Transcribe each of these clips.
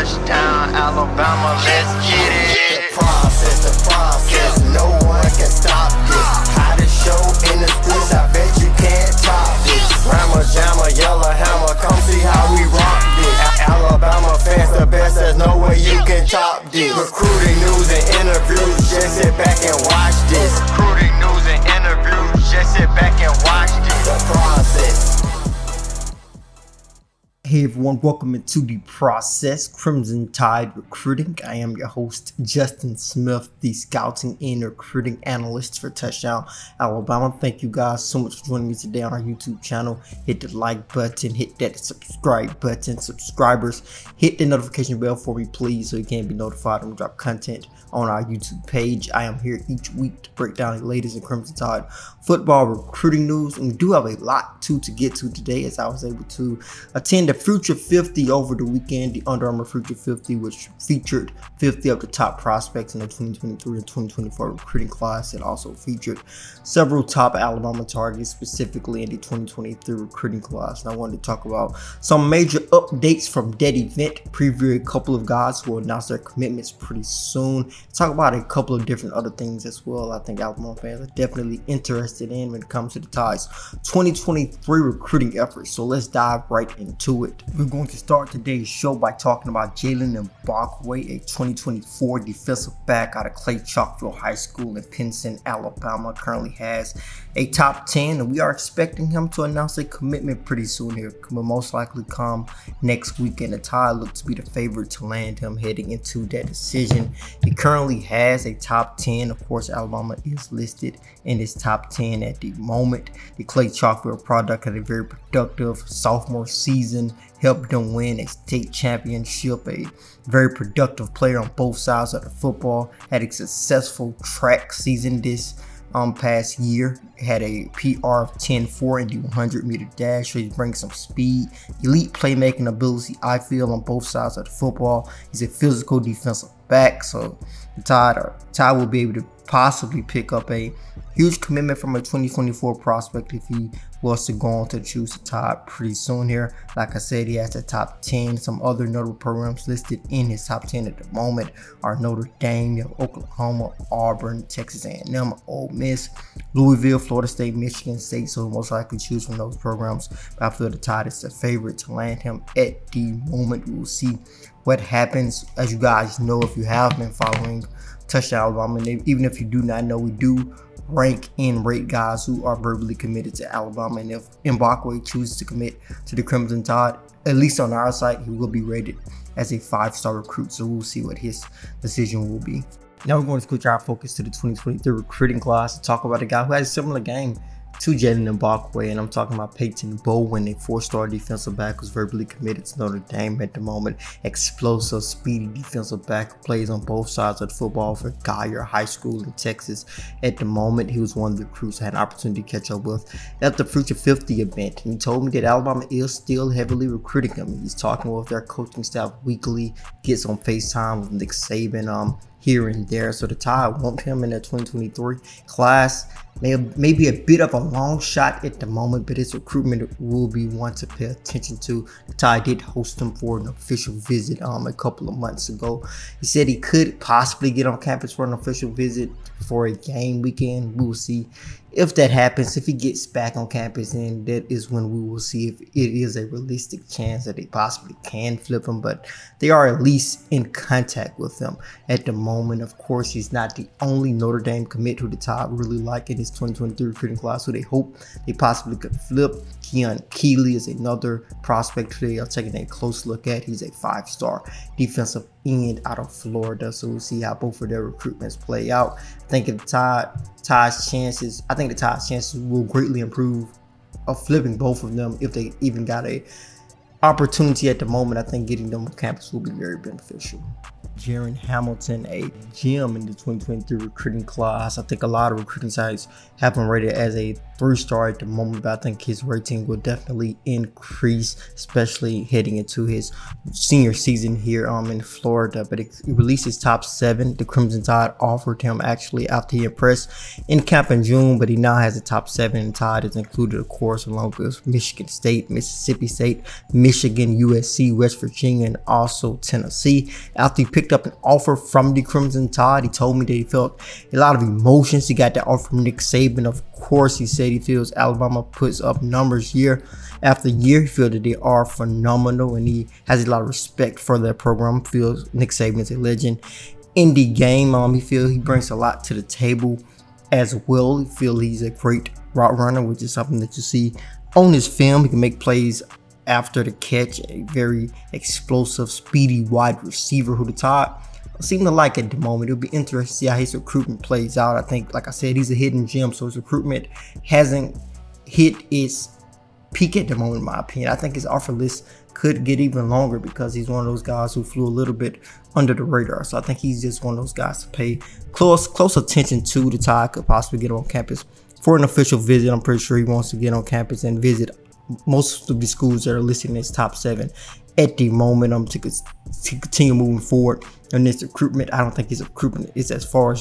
Touchdown, Alabama, let's get it. The process, no one can stop this. Hottest show in the streets, I bet you can't top this. Rammer, jammer, yellow hammer, come see how we rock this. Alabama fans the best, there's no way you can top this. Recruiting news and interviews, just sit back and watch this. Recruiting news and interviews, just sit back and watch this. The process. Hey everyone, welcome into The Process, Crimson Tide Recruiting. I am your host, Justin Smith, the scouting and recruiting analyst for Touchdown Alabama. Thank you guys so much for joining me today on our YouTube channel. Hit the like button, hit that subscribe button. Subscribers, hit the notification bell for me, please, so you can be notified when we drop content on our YouTube page. I am here each week to break down the latest in Crimson Tide football recruiting news, and we do have a lot to get to today, as I was able to attend the Future 50 over the weekend, the Under Armour Future 50, which featured 50 of the top prospects in the 2023 and 2024 recruiting class. It also featured several top Alabama targets, specifically in the 2023 recruiting class. And I wanted to talk about some major updates from that event, preview a couple of guys who will announce their commitments pretty soon, talk about a couple of different other things as well I think Alabama fans are definitely interested in when it comes to the Tide's 2023 recruiting efforts. So let's dive right into it. We're going to start today's show by talking about Jalen Mbakwe, a 2024 defensive back out of Clay Chalkville High School in Pinson, Alabama. Currently has a top 10, and we are expecting him to announce a commitment pretty soon here. Will most likely come next weekend. The Tide looks to be the favorite to land him heading into that decision. He currently has a top 10. Of course, Alabama is listed in his top 10 at the moment. The Clay Chalkville product had a very productive sophomore season, helped them win a state championship, a very productive player on both sides of the football, had a successful track season this past year, had a PR of 10.4 in the 100-meter dash, so he brings some speed, elite playmaking ability, I feel, on both sides of the football. He's a physical defensive back, so the Tide will be able to possibly pick up a huge commitment from a 2024 prospect if he was to go on to choose the Tide pretty soon here. Like I said, he has a top 10. Some other notable programs listed in his top 10 at the moment are Notre Dame, Oklahoma, Auburn, Texas A&M, Ole Miss, Louisville, Florida State, Michigan State. So he'll most likely choose from those programs. But I feel the Tide is the favorite to land him at the moment. We will see what happens. As you guys know, if you have been following Touchdown Alabama, and even if you do not know, we do rank and rate guys who are verbally committed to Alabama, and if Mbakwe chooses to commit to the Crimson Tide, at least on our site, he will be rated as a 5-star recruit, so we'll see what his decision will be. Now we're going to switch our focus to the 2023 recruiting class to talk about a guy who has a similar game to Jalen Mbakwe, and I'm talking about Peyton Bowen, a 4-star defensive back who's verbally committed to Notre Dame at the moment. Explosive, speedy defensive back who plays on both sides of the football for Geyer High School in Texas. At the moment, he was one of the recruits I had an opportunity to catch up with at the Future 50 event, and he told me that Alabama is still heavily recruiting him. He's talking with their coaching staff weekly, gets on FaceTime with Nick Saban here and there. So the Tide want him in the 2023 class. Maybe a bit of a long shot at the moment, but his recruitment will be one to pay attention to. The Tide did host him for an official visit a couple of months ago. He said he could possibly get on campus for an official visit for a game weekend. We will see if that happens. If he gets back on campus, and that is when we will see if it is a realistic chance that they possibly can flip him, but they are at least in contact with him at the moment. Of course, he's not the only Notre Dame commit who the Tide really like in his 2023 recruiting class, who they hope they possibly could flip. Keon Keeley is another prospect who they are taking a close look at. He's a 5-star defensive end out of Florida, so we'll see how both of their recruitments play out. I think if the Tide's chances will greatly improve of flipping both of them if they even got a opportunity at the moment. I think getting them on campus will be very beneficial. Jaren Hamilton, a gem in the 2023 recruiting class. I think a lot of recruiting sites have him rated as a 3-star at the moment, but I think his rating will definitely increase, especially heading into his senior season here in Florida. But it released his top 7. The Crimson Tide offered him actually after he impressed in camp in June, but he now has a top 7, and Tide is included, of course, along with Michigan State, Mississippi State, Michigan, USC, West Virginia, and also Tennessee. After he picked up an offer from the Crimson Tide, he told me that he felt a lot of emotions. He got that offer from Nick Saban. Of course, he said he feels Alabama puts up numbers year after year. He feels that they are phenomenal, and he has a lot of respect for their program. Feels Nick Saban is a legend in the game. He feels he brings a lot to the table as well. He feels he's a great route runner, which is something that you see on his film. He can make plays after the catch, a very explosive, speedy wide receiver who the Tide seem to like at the moment. It'll be interesting to see how his recruitment plays out. I think, like I said, he's a hidden gem, so his recruitment hasn't hit its peak at the moment, in my opinion. I think his offer list could get even longer because he's one of those guys who flew a little bit under the radar. So I think he's just one of those guys to pay close attention to. The Tide could possibly get on campus for an official visit. I'm pretty sure he wants to get on campus and visit most of the schools that are listed in his top 7 at the moment. To continue moving forward in this recruitment. I don't think his recruitment is as far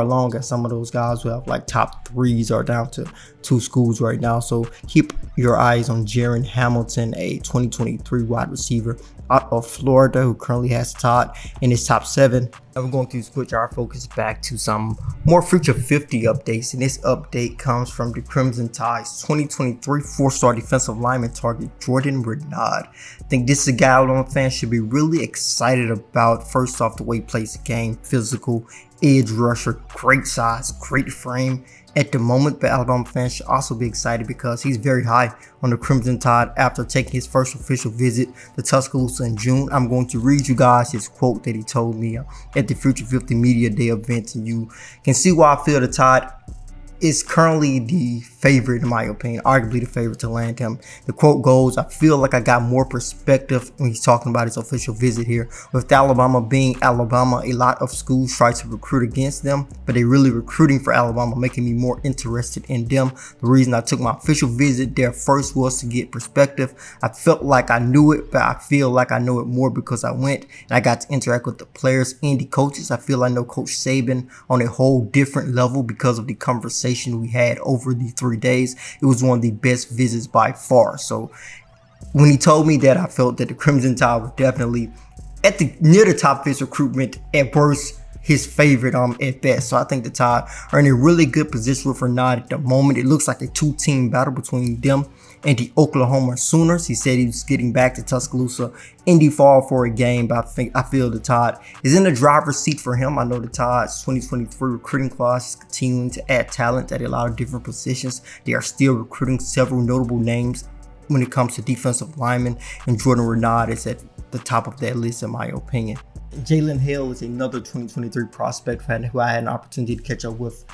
along as some of those guys who have like top 3s are down to 2 schools right now. So keep your eyes on Jaren Hamilton, a 2023 wide receiver out of Florida who currently has Tide in his top 7. And we're going to switch our focus back to some more Future 50 updates, and this update comes from the Crimson Tide's 2023 4-star defensive lineman target Jalen Renaud. I think this is a guy Alabama fans should be really excited about. First off, the way he plays the game, physical, edge rusher, great size, great frame at the moment, but Alabama fans should also be excited because he's very high on the Crimson Tide after taking his first official visit to Tuscaloosa in June. I'm going to read you guys his quote that he told me at the Future 50 Media Day event, and you can see why I feel the Tide is currently the favorite, in my opinion, arguably the favorite to land him. The quote goes, "I feel like I got more perspective," when he's talking about his official visit here. "With Alabama being Alabama, a lot of schools try to recruit against them, but they're really recruiting for Alabama, making me more interested in them. The reason I took my official visit there first was to get perspective. I felt like I knew it, but I feel like I know it more because I went and I got to interact with the players and the coaches. I feel I know Coach Saban on a whole different level because of the conversation we had over the 3 days. It was one of the best visits by far." So when he told me that, I felt that the Crimson Tide was definitely near the top of his recruitment, at worst his favorite at best. So I think the Tide are in a really good position with Renaud at the moment. It looks like a 2-team battle between them and the Oklahoma Sooners. He said he was getting back to Tuscaloosa in the fall for a game, but I feel the Tide is in the driver's seat for him. I know the Tide's 2023 recruiting class is continuing to add talent at a lot of different positions. They are still recruiting several notable names when it comes to defensive linemen, and Jalen Renaud is at the top of that list, in my opinion. Jalen Hale is another 2023 prospect who I had an opportunity to catch up with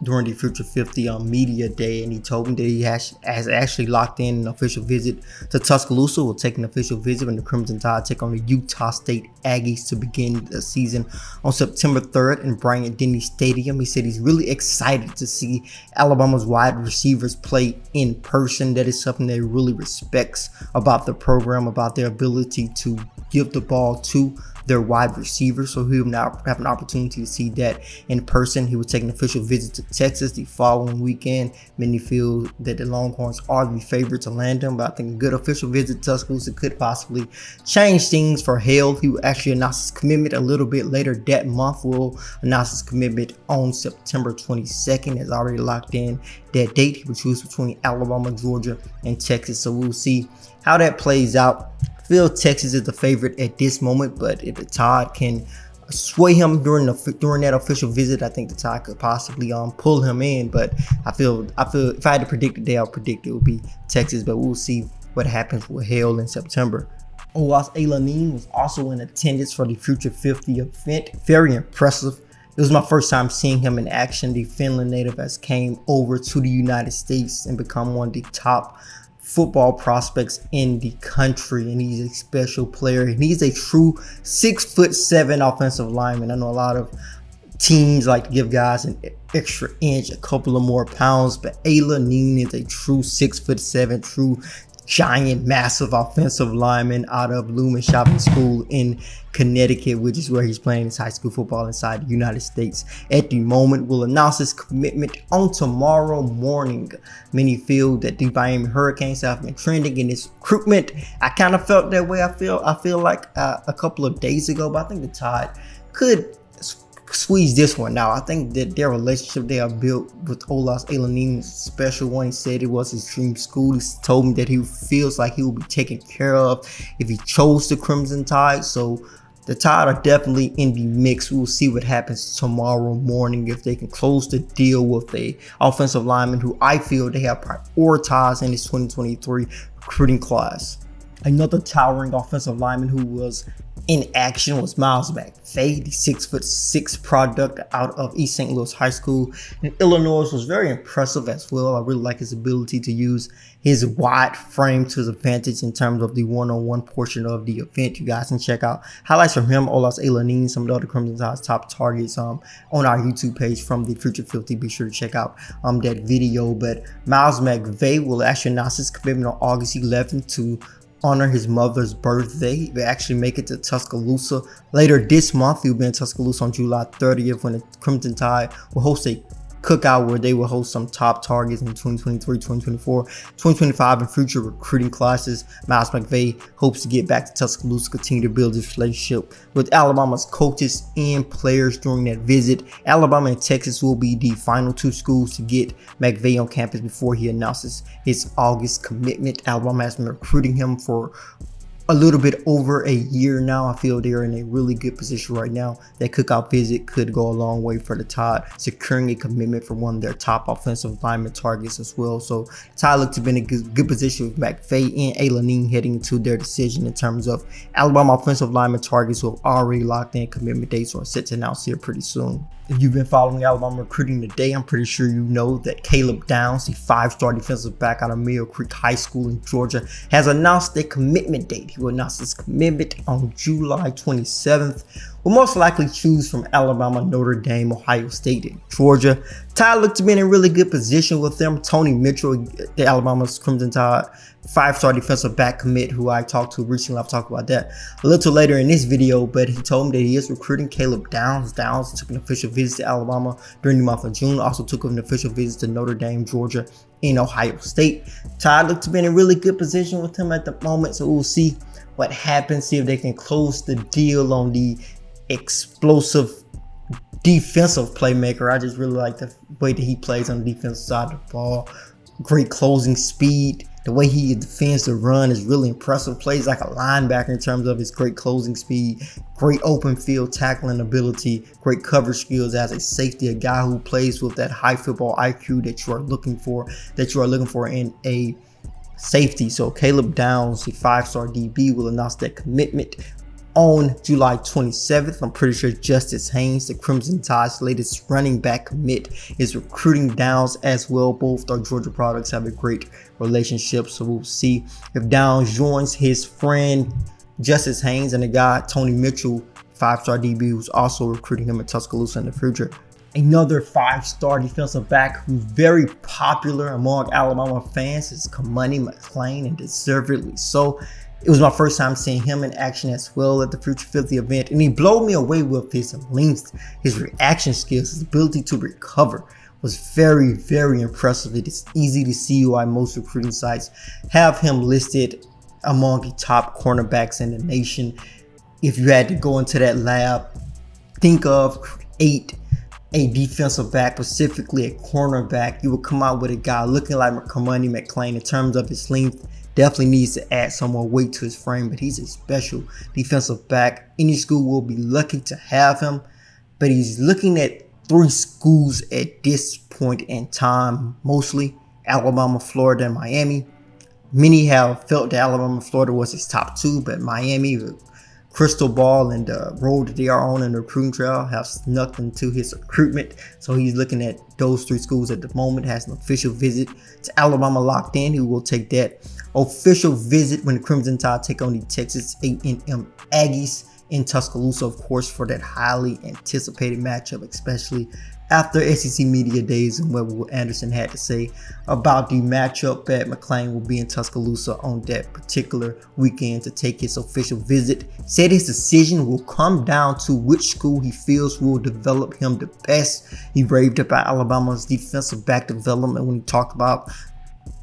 during the Future 50 Media Day, and he told me that he has actually locked in an official visit to Tuscaloosa. We'll take an official visit when the Crimson Tide take on the Utah State Aggies to begin the season on September 3rd in Bryant-Denny Stadium. He said he's really excited to see Alabama's wide receivers play in person. That is something that he really respects about the program, about their ability to give the ball to their wide receivers. So he will now have an opportunity to see that in person. He will take an official visit to Texas the following weekend. Many feel that the Longhorns are the favorite to land him, but I think a good official visit to Tuscaloosa could possibly change things for Hale. He will actually announce his commitment a little bit later that month. Will announce his commitment on September 22nd. Has already locked in that date. He will choose between Alabama, Georgia, and Texas. So we'll see how that plays out. I feel Texas is the favorite at this moment, but if the Tide can sway him during that official visit, I think the Tide could possibly pull him in. But I feel if I had to predict the day, I'll predict it would be Texas. But we'll see what happens with Hale in September. Olas Elanin was also in attendance for the Future 50 event. Very impressive. It was my first time seeing him in action. The Finland native has came over to the United States and become one of the top football prospects in the country, and he's a special player, and he's a true 6'7" offensive lineman. I know a lot of teams like to give guys an extra inch, a couple of more pounds, but Jalen is a true 6'7", true giant, massive offensive lineman out of Loomis Shopping School in Connecticut, which is where he's playing his high school football inside the United States at the moment. Will announce his commitment on tomorrow morning. Many feel that the Miami Hurricanes have been trending in his recruitment. I kind of felt that way. I feel like a couple of days ago, but I think the Tide could squeeze this one out. I think that their relationship they have built with Olas Jalen is a special one. He said it was his dream school. He told me that he feels like he will be taken care of if he chose the Crimson Tide. So the Tide are definitely in the mix. We will see what happens tomorrow morning if they can close the deal with a offensive lineman who I feel they have prioritized in this 2023 recruiting class. Another towering offensive lineman who was in action was Miles McClain, the 6'6" product out of East St. Louis High School in Illinois. Was very impressive as well. I really like his ability to use his wide frame to his advantage in terms of the one-on-one portion of the event. You guys can check out highlights from him, Olas Jalen, some of the other Crimson Tide's top targets on our YouTube page from the Future 50. Be sure to check out that video. But Miles McClain will actually announce his commitment on August 11th to honor his mother's birthday. He will actually make it to Tuscaloosa later this month. He'll be in Tuscaloosa on July 30th when the Crimson Tide will host a cookout where they will host some top targets in 2023, 2024, 2025 and future recruiting classes. Miles McClain hopes to get back to Tuscaloosa, continue to build his relationship with Alabama's coaches and players during that visit. Alabama and Texas will be the final two schools to get McClain on campus before he announces his August commitment. Alabama has been recruiting him for a little bit over a year now. I feel they're in a really good position right now. That cookout visit could go a long way for the Tide, securing a commitment for one of their top offensive lineman targets as well. So Tide look to be in a good position with McClain and Jalen heading into their decision in terms of Alabama offensive lineman targets who have already locked in commitment dates or set to announce here pretty soon. If you've been following Alabama recruiting today, I'm pretty sure you know that Caleb Downs, the 5-star defensive back out of Mill Creek High School in Georgia, has announced a commitment date. He will announce his commitment on July 27th. Will most likely choose from Alabama, Notre Dame, Ohio State, and Georgia. Tide looked to be in a really good position with them. Tony Mitchell, the Alabama's Crimson Tide 5-star defensive back commit, who I talked to recently. I'll talk about that a little later in this video, but he told me that he is recruiting Caleb Downs. Downs took an official visit to Alabama during the month of June. Also took an official visit to Notre Dame, Georgia, and Ohio State. Tide looked to be in a really good position with him at the moment, so we'll see what happens, see if they can close the deal on the explosive defensive playmaker. I just really like the way that he plays on the defensive side of the ball. Great closing speed. The way he defends the run is really impressive. Plays like a linebacker in terms of his great closing speed, great open field tackling ability, great coverage skills as a safety, a guy who plays with that high football IQ that you are looking for in a safety. So Caleb Downs, the 5-star DB, will announce that commitment on July 27th. I'm pretty sure Justice Haynes, the Crimson Tide's latest running back commit, is recruiting Downs as well. Both our Georgia products have a great relationship, so we'll see if Downs joins his friend Justice Haynes and the guy Tony Mitchell, 5-star DB, who's also recruiting him at Tuscaloosa in the future. Another 5-star defensive back who's very popular among Alabama fans is Cormani McClain, and deservedly so. It was my first time seeing him in action as well at the Future 50 event, and he blew me away with his length, his reaction skills, his ability to recover was very, very impressive. It is easy to see why most recruiting sites have him listed among the top cornerbacks in the nation. If you had to go into that lab, think of, create a defensive back, specifically a cornerback, you would come out with a guy looking like Cormani McClain in terms of his length. Definitely needs to add some more weight to his frame, but he's a special defensive back. Any school will be lucky to have him, but he's looking at 3 schools at this point in time, mostly Alabama, Florida, and Miami. Many have felt that Alabama, Florida was his top 2, but Miami, crystal ball and the road that they are on in the recruiting trail have snuck into his recruitment. So he's looking at those 3 schools at the moment, has an official visit to Alabama locked in. He will take that official visit when the Crimson Tide take on the Texas A&M Aggies in Tuscaloosa, of course, for that highly anticipated matchup, especially after SEC Media Days and what Will Anderson had to say about the matchup that McClain will be in Tuscaloosa on that particular weekend to take his official visit. Said his decision will come down to which school he feels will develop him the best. He raved about Alabama's defensive back development when he talked about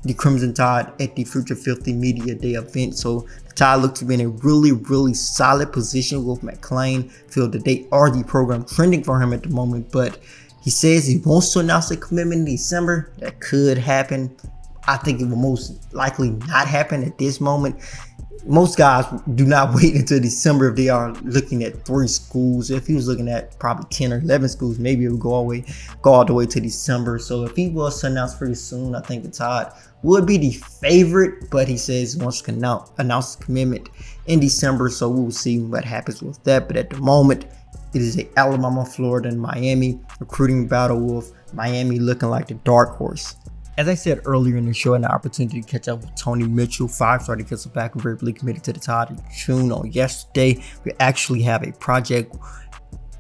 the Crimson Tide at the Future 50 Media Day event. So the Tide look to be in a really solid position with McClain. Feel that they are the program trending for him at the moment, but he says he wants to announce a commitment in December. That could happen. I think it will most likely not happen at this moment. Most guys do not wait until December if they are looking at 3 schools. If he was looking at probably 10 or 11 schools, maybe it would go all the way to December. So if he was to announce pretty soon, I think the Tide would be the favorite. But he says he wants to announce the commitment in December. So we will see what happens with that. But at the moment, it is a Alabama, Florida, and Miami recruiting battle with Miami looking like the dark horse. As I said earlier in the show, I had an opportunity to catch up with Tony Mitchell, 5-star defensive back, very committed to the Tide in June. On yesterday, we actually have a project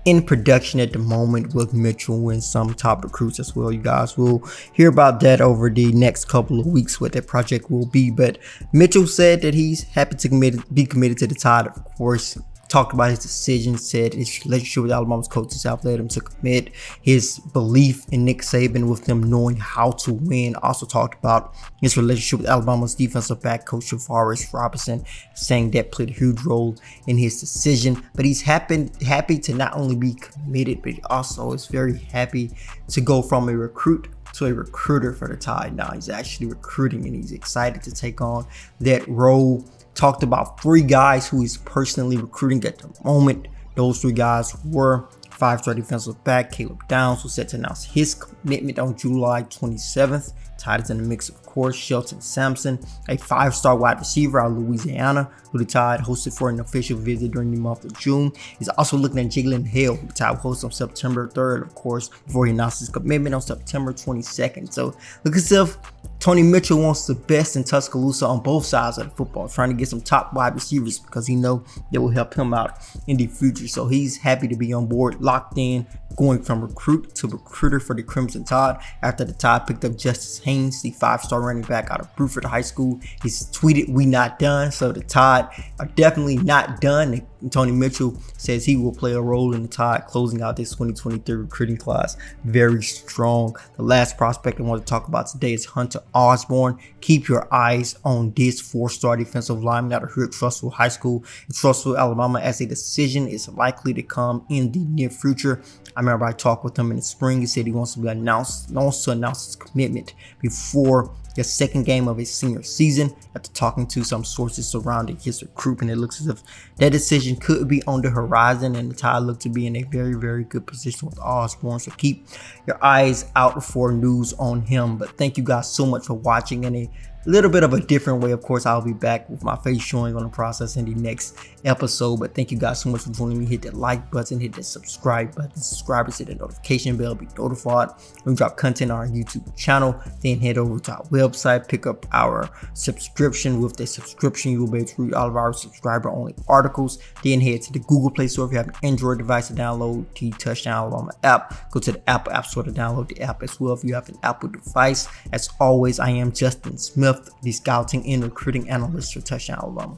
in production at the moment with Mitchell and some top recruits as well. You guys will hear about that over the next couple of weeks, what that project will be. But Mitchell said that he's happy to be committed to the Tide, of course. Talked about his decision, said his relationship with Alabama's coaches have led him to commit, his belief in Nick Saban with them knowing how to win. Also talked about his relationship with Alabama's defensive back coach Javaris Robinson, saying that played a huge role in his decision. But he's happy to not only be committed, but he also is very happy to go from a recruit to a recruiter for the Tide. Now he's actually recruiting and he's excited to take on that role. Talked about 3 guys who he's personally recruiting at the moment. Those 3 guys were 5-star defensive back Caleb Downs, who's set to announce his commitment on July 27th. Tide is in the mix, of course. Shelton Sampson, a 5-star wide receiver out of Louisiana, who the Tide hosted for an official visit during the month of June. He's also looking at Jalen Hale, who the Tide hosts on September 3rd, of course, before he announces his commitment on September 22nd. So look as if Tony Mitchell wants the best in Tuscaloosa on both sides of the football, trying to get some top wide receivers because he knows that will help him out in the future. So he's happy to be on board, locked in, going from recruit to recruiter for the Crimson Tide after the Tide picked up Justice Haynes, the 5-star running back out of Bruford High School. He's tweeted, "We not done." So the Tide are definitely not done. And Tony Mitchell says he will play a role in the Tide closing out this 2023 recruiting class very strong. The last prospect I want to talk about today is Hunter Osborne. Keep your eyes on this 4-star defensive lineman out of here at Trussville High School in Trussville, Alabama, as a decision is likely to come in the near future. I remember I talked with him in the spring. He said he wants to announce his commitment before the second game of his senior season. After talking to some sources surrounding his recruitment, it looks as if that decision could be on the horizon, and the Tide look to be in a very good position with Osborne. So keep your eyes out for news on him. But thank you guys so much for watching. In a little bit of a different way, of course, I'll be back with my face showing on the process in the next episode. But thank you guys so much for joining me. Hit that like button, hit that subscribe button, subscribers, hit the notification bell, be notified when we drop content on our YouTube channel. Then head over to our website, pick up our subscription. With the subscription, you will be able to read all of our subscriber only articles. Then head to the Google Play Store if you have an Android device to download the Touchdown Alabama app. Go to the Apple App Store to download the app as well if you have an Apple device. As always, I am Justin Smith, the scouting and recruiting analyst for Touchdown Alabama.